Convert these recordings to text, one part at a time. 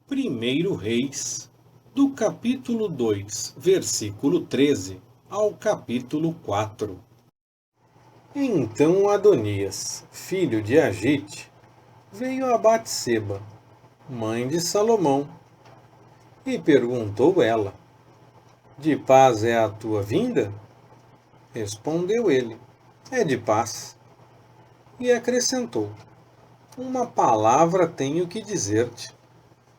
Primeiro Reis, do capítulo 2, versículo 13, ao capítulo 4. Então Adonias, filho de Agite, veio a Batseba, mãe de Salomão, e perguntou ela: De paz é a tua vinda? Respondeu ele: É de paz. E acrescentou: Uma palavra tenho que dizer-te.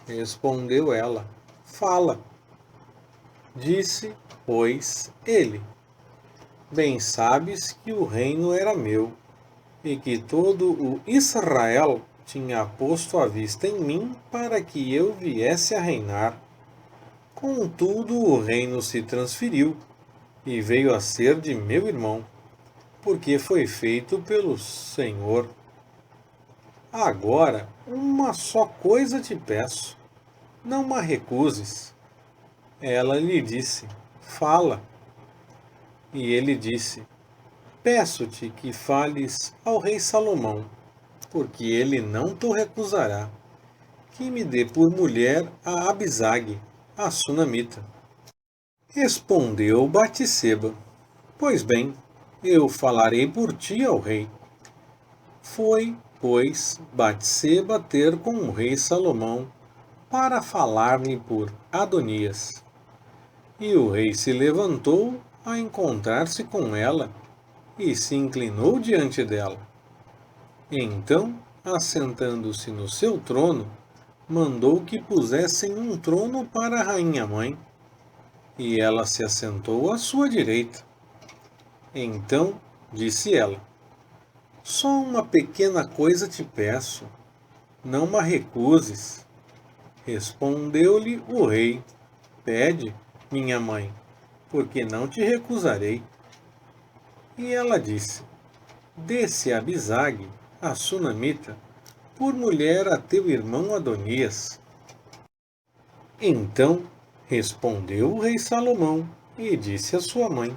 Respondeu ela: Fala. Disse, pois, ele: Bem sabes que o reino era meu, e que todo o Israel tinha posto a vista em mim para que eu viesse a reinar. Contudo, o reino se transferiu e veio a ser de meu irmão, porque foi feito pelo Senhor. Agora, uma só coisa te peço, não me recuses. Ela lhe disse: Fala. E ele disse: Peço-te que fales ao rei Salomão, porque ele não te recusará, que me dê por mulher a Abisag, a sunamita. Respondeu Batseba: Pois bem, eu falarei por ti ao rei. Foi, pois, Batseba ter com o rei Salomão para falar-lhe por Adonias. E o rei se levantou a encontrar-se com ela e se inclinou diante dela. Então, assentando-se no seu trono, mandou que pusessem um trono para a rainha-mãe, e ela se assentou à sua direita. Então disse ela: Só uma pequena coisa te peço, não me recuses. Respondeu-lhe o rei: Pede, minha mãe, porque não te recusarei. E ela disse: Dê-se a Abisag, a sunamita, por mulher a teu irmão Adonias. Então respondeu o rei Salomão e disse à sua mãe: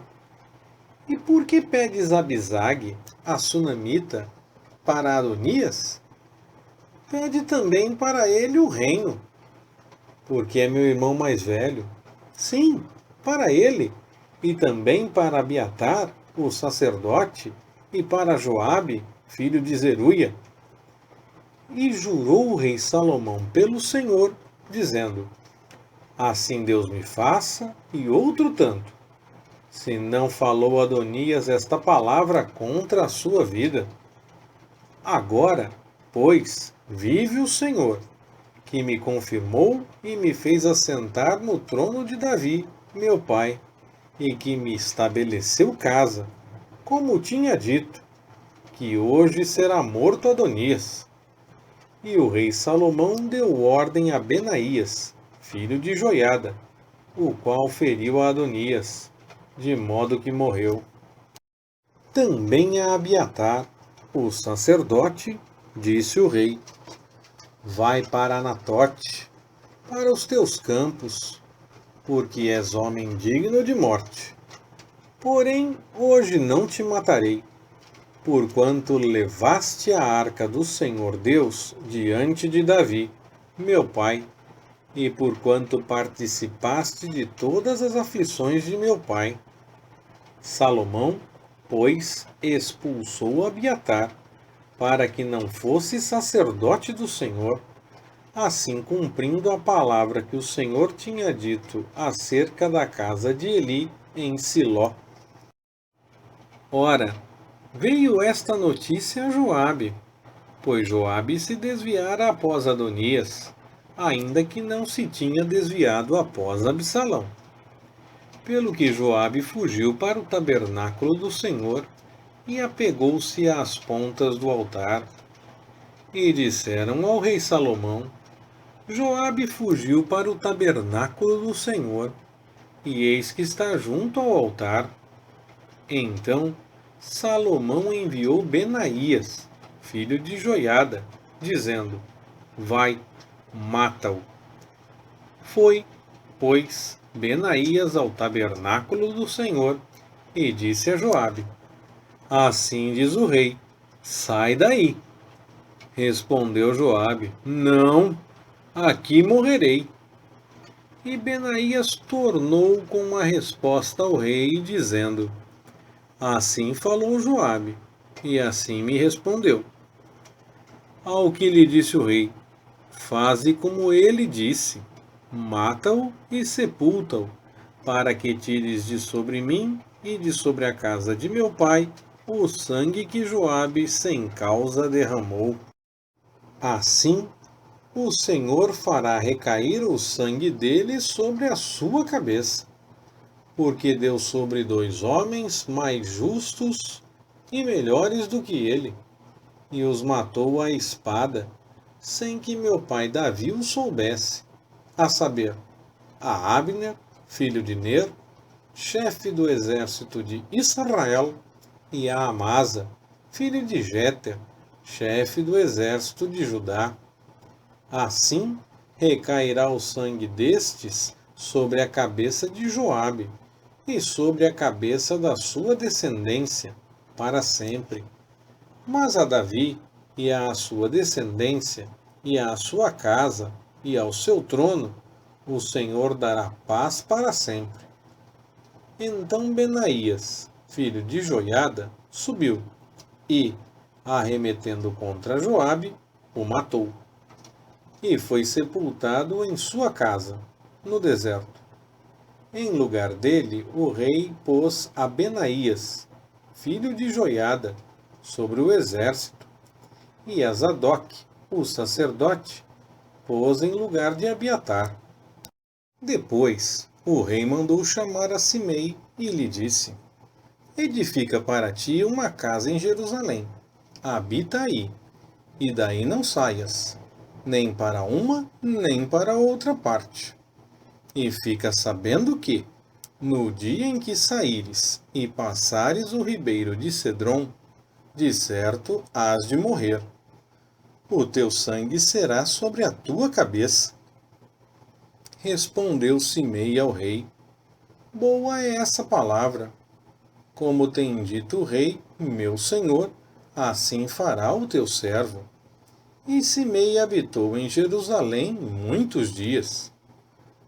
E por que pedes Abisag, a sunamita, para Adonias? Pede também para ele o reino, porque é meu irmão mais velho. Sim, para ele, e também para Abiatar, o sacerdote, e para Joabe, filho de Zeruia. E jurou o rei Salomão pelo Senhor, dizendo: Assim Deus me faça, e outro tanto, se não falou Adonias esta palavra contra a sua vida. Agora, pois, vive o Senhor, que me confirmou e me fez assentar no trono de Davi, meu pai, e que me estabeleceu casa, como tinha dito, que hoje será morto Adonias. E o rei Salomão deu ordem a Benaías, filho de Joiada, o qual feriu a Adonias, de modo que morreu. Também a Abiatar, o sacerdote, disse o rei: Vai para Anatote, para os teus campos, porque és homem digno de morte. Porém, hoje não te matarei, porquanto levaste a arca do Senhor Deus diante de Davi, meu pai, e porquanto participaste de todas as aflições de meu pai. Salomão, pois, expulsou Abiatar, para que não fosse sacerdote do Senhor, assim cumprindo a palavra que o Senhor tinha dito acerca da casa de Eli em Siló. Ora, veio esta notícia a Joabe, pois Joabe se desviara após Adonias, ainda que não se tinha desviado após Absalão. Pelo que Joabe fugiu para o tabernáculo do Senhor e apegou-se às pontas do altar. E disseram ao rei Salomão: Joabe fugiu para o tabernáculo do Senhor, e eis que está junto ao altar. Então Salomão enviou Benaías, filho de Joiada, dizendo: Vai, mata-o. Foi, pois, Benaías ao tabernáculo do Senhor, e disse a Joabe: Assim diz o rei: Sai daí. Respondeu Joabe: Não, aqui morrerei. E Benaías tornou com uma resposta ao rei, dizendo: assim falou Joabe, e assim me respondeu. Ao que lhe disse o rei: faze como ele disse, mata-o e sepulta-o, para que tires de sobre mim e de sobre a casa de meu pai o sangue que Joabe sem causa derramou. Assim, o Senhor fará recair o sangue dele sobre a sua cabeça, porque deu sobre 2 homens mais justos e melhores do que ele, e os matou à espada, sem que meu pai Davi o soubesse, a saber, a Abner, filho de Ner, chefe do exército de Israel, e a Amasa, filho de Jéter, chefe do exército de Judá. Assim recairá o sangue destes sobre a cabeça de Joabe e sobre a cabeça da sua descendência para sempre. Mas a Davi e à sua descendência e à sua casa e ao seu trono o Senhor dará paz para sempre. Então Benaías, filho de Joiada, subiu e, arremetendo contra Joabe, o matou. E foi sepultado em sua casa, no deserto. Em lugar dele, o rei pôs a Benaías, filho de Joiada, sobre o exército, e a Zadok, o sacerdote, pôs em lugar de Abiatar. Depois, o rei mandou chamar a Simei e lhe disse: edifica para ti uma casa em Jerusalém. Habita aí, e daí não saias, nem para uma, nem para outra parte. E fica sabendo que, no dia em que saíres e passares o ribeiro de Cedrom, de certo hás de morrer. O teu sangue será sobre a tua cabeça. Respondeu Simei ao rei: boa é essa palavra. Como tem dito o rei, meu senhor, assim fará o teu servo. E Simei habitou em Jerusalém muitos dias.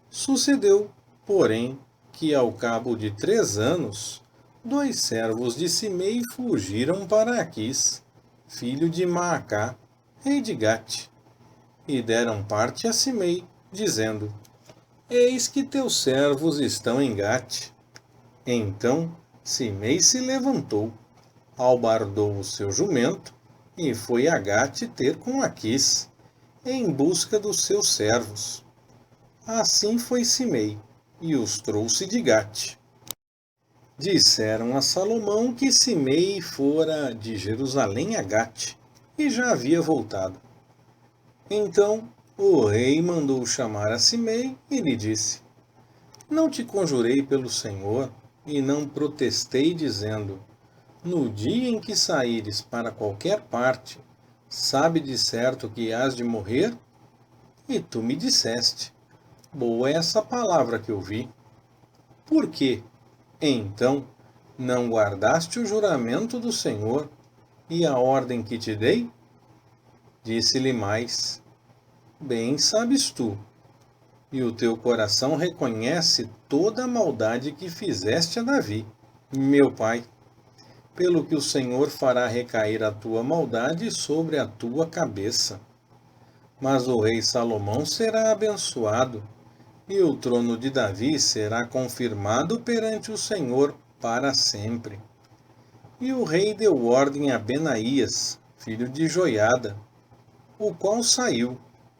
Sucedeu, porém, que ao cabo de 3 anos, 2 servos de Simei fugiram para Aquis, filho de Maacá, rei de Gate, e deram parte a Simei, dizendo: eis que teus servos estão em Gate. Então Simei se levantou, albardou o seu jumento e foi a Gate ter com Aquis, em busca dos seus servos. Assim foi Simei, e os trouxe de Gate. Disseram a Salomão que Simei fora de Jerusalém a Gate, e já havia voltado. Então o rei mandou chamar a Simei e lhe disse: não te conjurei pelo Senhor, e não protestei dizendo: no dia em que saíres para qualquer parte, sabe de certo que hás de morrer? E tu me disseste: boa é essa palavra que ouvi. Por quê, então, não guardaste o juramento do Senhor e a ordem que te dei? Disse-lhe mais: bem sabes tu, e o teu coração reconhece toda a maldade que fizeste a Davi, meu pai, pelo que o Senhor fará recair a tua maldade sobre a tua cabeça. Mas o rei Salomão será abençoado, e o trono de Davi será confirmado perante o Senhor para sempre. E o rei deu ordem a Benaías, filho de Joiada, o qual saiu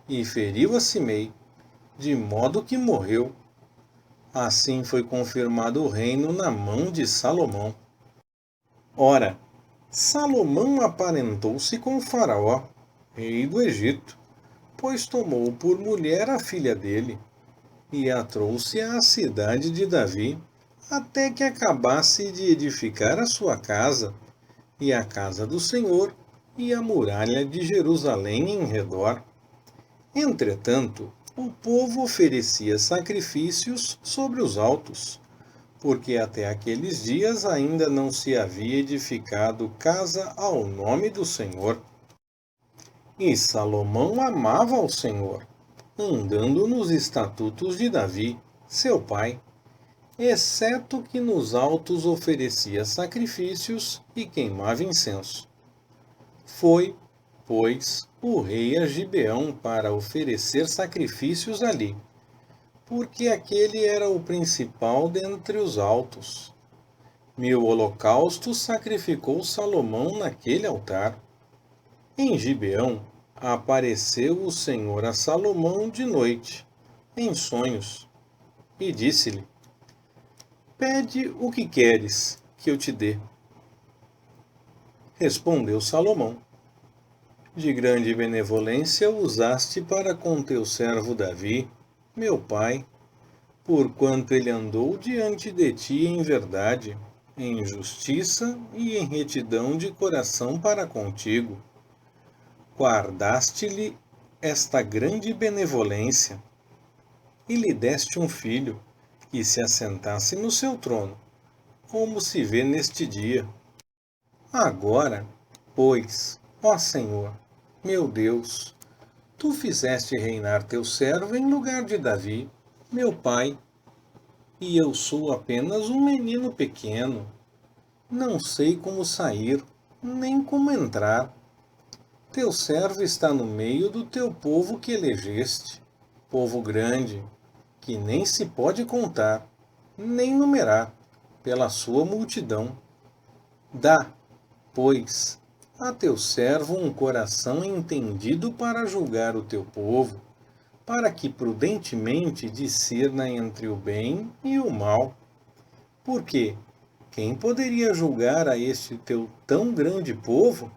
e feriu a Simei, de modo que morreu. Assim foi confirmado o reino na mão de Salomão. Ora, Salomão aparentou-se com Faraó, rei do Egito, pois tomou por mulher a filha dele, e a trouxe à cidade de Davi, até que acabasse de edificar a sua casa, e a casa do Senhor, e a muralha de Jerusalém em redor. Entretanto, o povo oferecia sacrifícios sobre os altos, porque até aqueles dias ainda não se havia edificado casa ao nome do Senhor. E Salomão amava ao Senhor, andando nos estatutos de Davi, seu pai, exceto que nos altos oferecia sacrifícios e queimava incenso. Foi, pois, o rei a Gibeão para oferecer sacrifícios ali, porque aquele era o principal dentre os altos. 1000 holocaustos sacrificou Salomão naquele altar. Em Gibeão apareceu o Senhor a Salomão de noite, em sonhos, e disse-lhe: Pede o que queres que eu te dê. Respondeu Salomão: De grande benevolência usaste para com teu servo Davi, meu pai, porquanto ele andou diante de ti em verdade, em justiça e em retidão de coração para contigo. Guardaste-lhe esta grande benevolência, e lhe deste um filho, que se assentasse no seu trono, como se vê neste dia. Agora, pois, ó Senhor, meu Deus, tu fizeste reinar teu servo em lugar de Davi, meu pai, e eu sou apenas um menino pequeno. Não sei como sair, nem como entrar. Teu servo está no meio do teu povo que elegeste, povo grande, que nem se pode contar, nem numerar, pela sua multidão. Dá, pois, a teu servo um coração entendido para julgar o teu povo, para que prudentemente discirna entre o bem e o mal. Porque quem poderia julgar a este teu tão grande povo?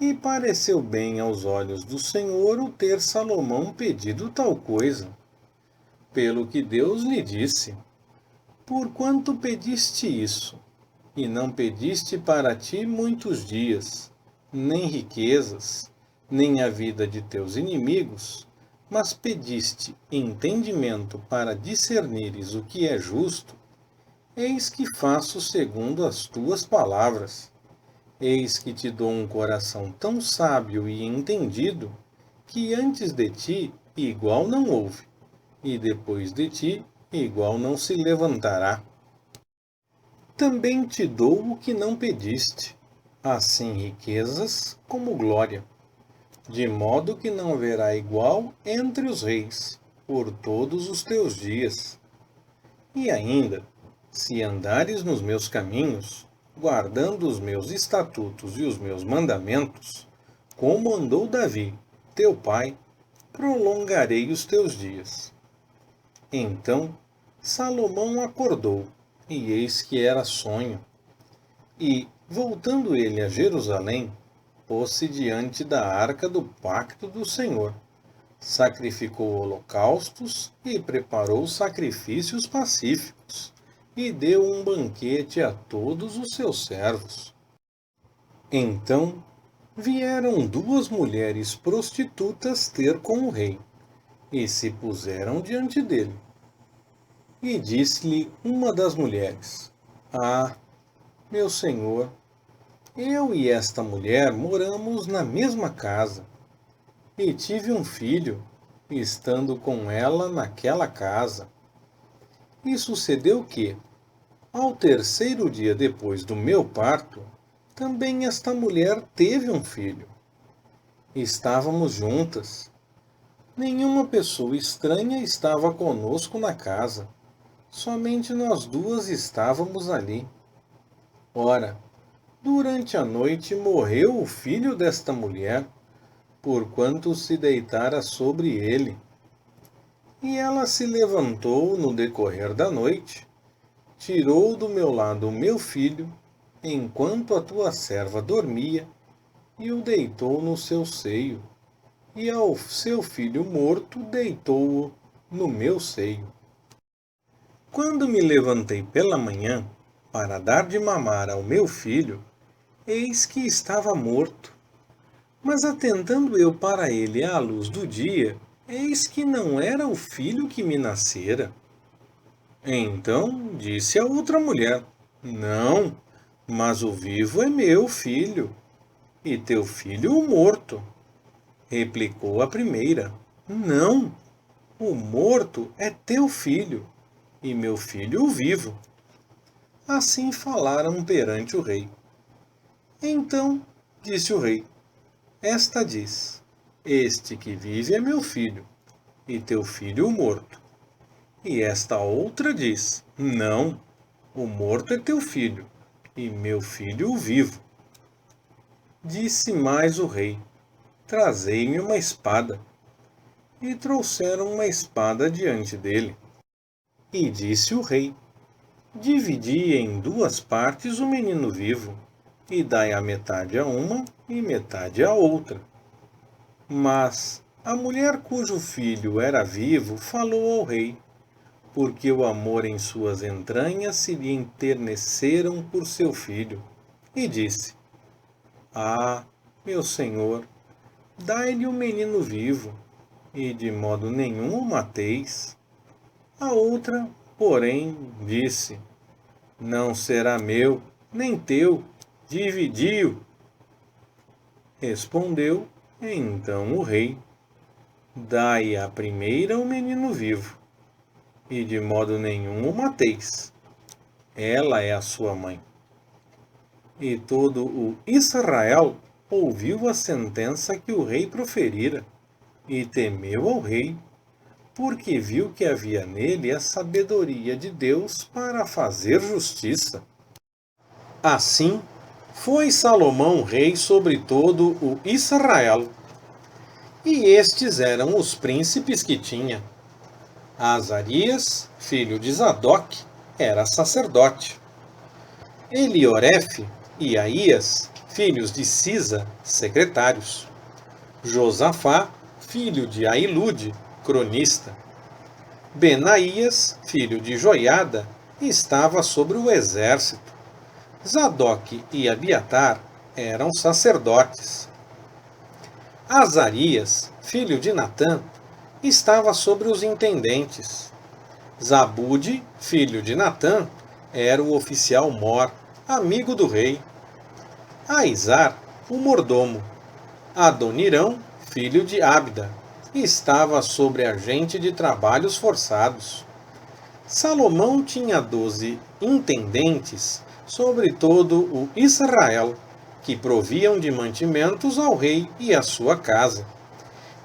E pareceu bem aos olhos do Senhor o ter Salomão pedido tal coisa. Pelo que Deus lhe disse: Porquanto pediste isso, e não pediste para ti muitos dias, nem riquezas, nem a vida de teus inimigos, mas pediste entendimento para discernires o que é justo, eis que faço segundo as tuas palavras. Eis que te dou um coração tão sábio e entendido, que antes de ti igual não houve, e depois de ti igual não se levantará. Também te dou o que não pediste, assim riquezas como glória, de modo que não haverá igual entre os reis, por todos os teus dias. E ainda, se andares nos meus caminhos, guardando os meus estatutos e os meus mandamentos, como andou Davi, teu pai, prolongarei os teus dias. Então Salomão acordou, e eis que era sonho. E, voltando ele a Jerusalém, pôs-se diante da arca do pacto do Senhor, sacrificou holocaustos e preparou sacrifícios pacíficos, e deu um banquete a todos os seus servos. Então vieram 2 mulheres prostitutas ter com o rei, e se puseram diante dele. E disse-lhe uma das mulheres: Ah, meu senhor, eu e esta mulher moramos na mesma casa, e tive um filho, estando com ela naquela casa. E sucedeu que, ao terceiro dia depois do meu parto, também esta mulher teve um filho. Estávamos juntas. Nenhuma pessoa estranha estava conosco na casa. Somente nós duas estávamos ali. Ora, durante a noite morreu o filho desta mulher, porquanto se deitara sobre ele. E ela se levantou no decorrer da noite, tirou do meu lado o meu filho, enquanto a tua serva dormia, e o deitou no seu seio, e ao seu filho morto deitou-o no meu seio. Quando me levantei pela manhã, para dar de mamar ao meu filho, eis que estava morto. Mas atentando eu para ele à luz do dia, eis que não era o filho que me nascera. Então disse a outra mulher: Não, mas o vivo é meu filho, e teu filho o morto. Replicou a primeira: Não, o morto é teu filho, e meu filho o vivo. Assim falaram perante o rei. Então disse o rei: Esta diz: Este que vive é meu filho, e teu filho o morto. E esta outra diz: Não, o morto é teu filho, e meu filho o vivo. Disse mais o rei: Trazei-me uma espada. E trouxeram uma espada diante dele. E disse o rei: Dividi em duas partes o menino vivo, e dai a metade a uma e metade à outra. Mas a mulher cujo filho era vivo falou ao rei, porque o amor em suas entranhas se lhe enterneceram por seu filho, e disse: Ah, meu senhor, dai-lhe o menino vivo, e de modo nenhum o mateis. A outra, porém, disse: Não será meu, nem teu, dividi-o. Respondeu então o rei: Dai à primeira o menino vivo, e de modo nenhum o mateis. Ela é a sua mãe. E todo o Israel ouviu a sentença que o rei proferira, e temeu ao rei, porque viu que havia nele a sabedoria de Deus para fazer justiça. Assim, foi Salomão rei sobre todo o Israel. E estes eram os príncipes que tinha. Azarias, filho de Zadok, era sacerdote. Eliorefe e Aías, filhos de Sisa, secretários. Josafá, filho de Ahilude, cronista. Benaías, filho de Joiada, estava sobre o exército. Zadok e Abiatar eram sacerdotes. Azarias, filho de Natã, estava sobre os intendentes. Zabude, filho de Natã, era o oficial mor, amigo do rei. Aizar, o mordomo. Adonirão, filho de Abda, estava sobre agente de trabalhos forçados. Salomão tinha 12 intendentes sobre todo o Israel, que proviam de mantimentos ao rei e à sua casa.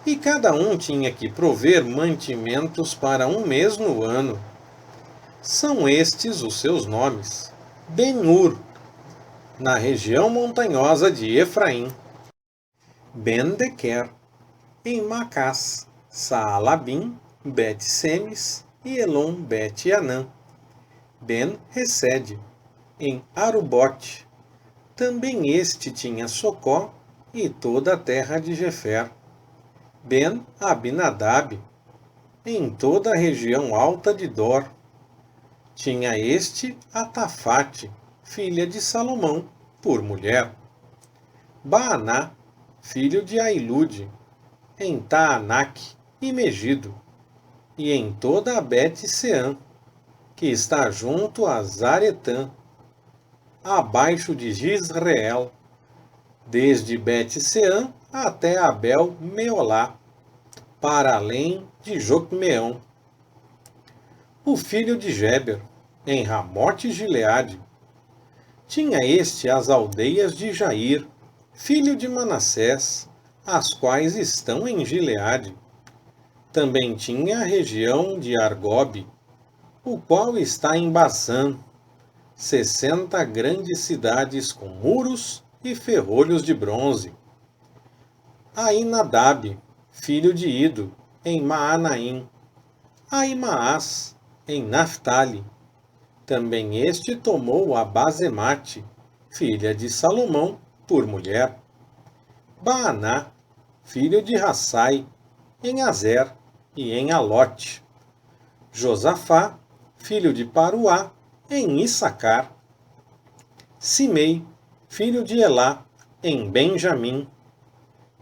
E cada um tinha que prover mantimentos para um mês no ano. São estes os seus nomes: Ben-Ur, na região montanhosa de Efraim; Ben-Dequer, em Macás; Saalabim, Bet-Semes e Elon Bet-Anã; Ben-Resed, em Arubote. Também este tinha Socó e toda a terra de Jefer. Ben-Abinadab, em toda a região alta de Dor. Tinha este a Tafate, filha de Salomão, por mulher. Baaná, filho de Ahilude, em Taanaque e Megido, e em toda a Bet-Seã, que está junto a Zaretã, abaixo de Jizreel, desde Bet-Seã até Abel-Meolá, para além de Jocmeão. O filho de Geber, em Ramote-Gileade. Tinha este as aldeias de Jair, filho de Manassés, as quais estão em Gileade. Também tinha a região de Argobe, o qual está em Basã, 60 grandes cidades com muros e ferrolhos de bronze. Ainadab, filho de Ido, em Maanaim. Aimaás, em Naphtali. Também este tomou a Bazemate, filha de Salomão, por mulher. Baaná, filho de Rassai, em Azer e em Alote. Josafá, filho de Paruá, em Issacar. Simei, filho de Elá, em Benjamim.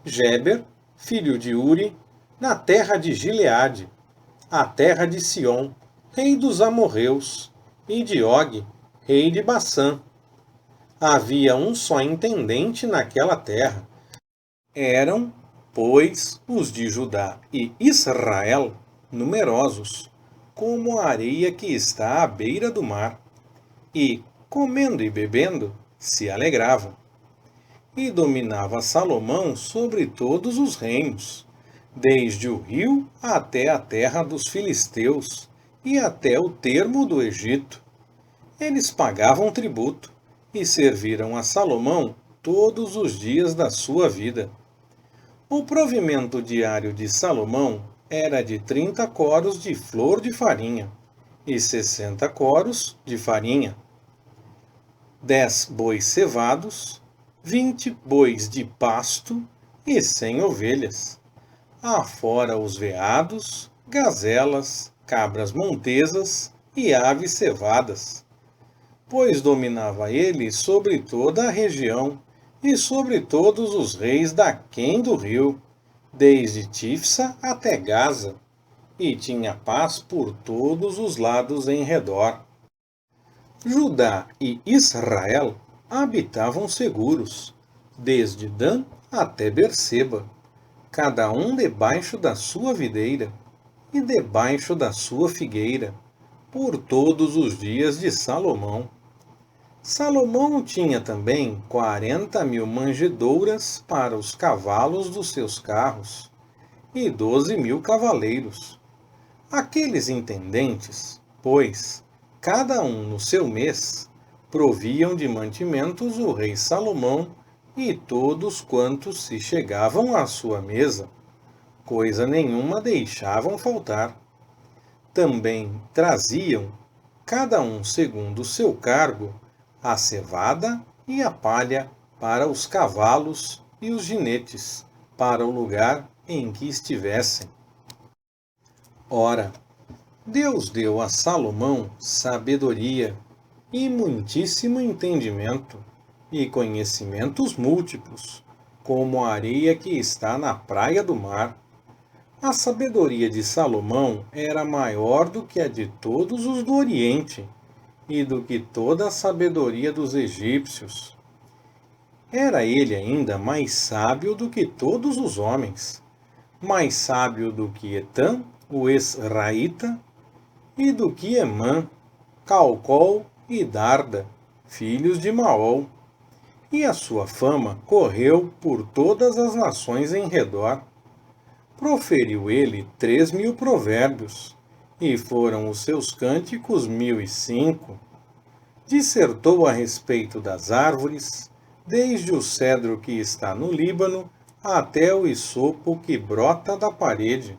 Geber, filho de Uri, na terra de Gileade, a terra de Sion, rei dos amorreus, e de Og, rei de Bassã. Havia um só intendente naquela terra. Eram Pois os de Judá e Israel, numerosos, como a areia que está à beira do mar, e, comendo e bebendo, se alegravam. E dominava Salomão sobre todos os reinos, desde o rio até a terra dos filisteus e até o termo do Egito. Eles pagavam tributo e serviram a Salomão todos os dias da sua vida. O provimento diário de Salomão era de 30 coros de flor de farinha e 60 coros de farinha, 10 bois cevados, 20 bois de pasto e 100 ovelhas, afora os veados, gazelas, cabras montesas e aves cevadas, pois dominava ele sobre toda a região e sobre todos os reis daquém do rio, desde Tifsa até Gaza, e tinha paz por todos os lados em redor. Judá e Israel habitavam seguros, desde Dan até Berseba, cada um debaixo da sua videira e debaixo da sua figueira, por todos os dias de Salomão. Salomão tinha também 40.000 manjedouras para os cavalos dos seus carros, e 12.000 cavaleiros. Aqueles intendentes, pois, cada um no seu mês, proviam de mantimentos o rei Salomão e todos quantos se chegavam à sua mesa, coisa nenhuma deixavam faltar. Também traziam, cada um segundo o seu cargo, a cevada e a palha para os cavalos e os jinetes, para o lugar em que estivessem. Ora, Deus deu a Salomão sabedoria e muitíssimo entendimento, e conhecimentos múltiplos, como a areia que está na praia do mar. A sabedoria de Salomão era maior do que a de todos os do Oriente, e do que toda a sabedoria dos egípcios. Era ele ainda mais sábio do que todos os homens, mais sábio do que Etã, o Esraíta, e do que Emã, Calcol e Darda, filhos de Maol. E a sua fama correu por todas as nações em redor. Proferiu ele 3.000 provérbios, e foram os seus cânticos 1.005. Dissertou a respeito das árvores, desde o cedro que está no Líbano até o hisopo que brota da parede.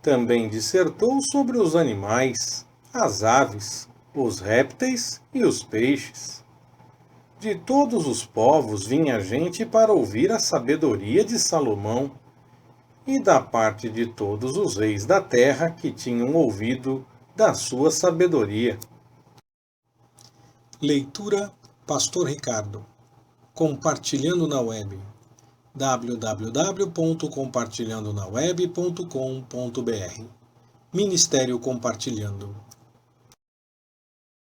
Também dissertou sobre os animais, as aves, os répteis e os peixes. De todos os povos vinha gente para ouvir a sabedoria de Salomão, e da parte de todos os reis da terra que tinham ouvido da sua sabedoria. Leitura Pastor Ricardo. Compartilhando na web. www.compartilhandonaweb.com.br. Ministério Compartilhando.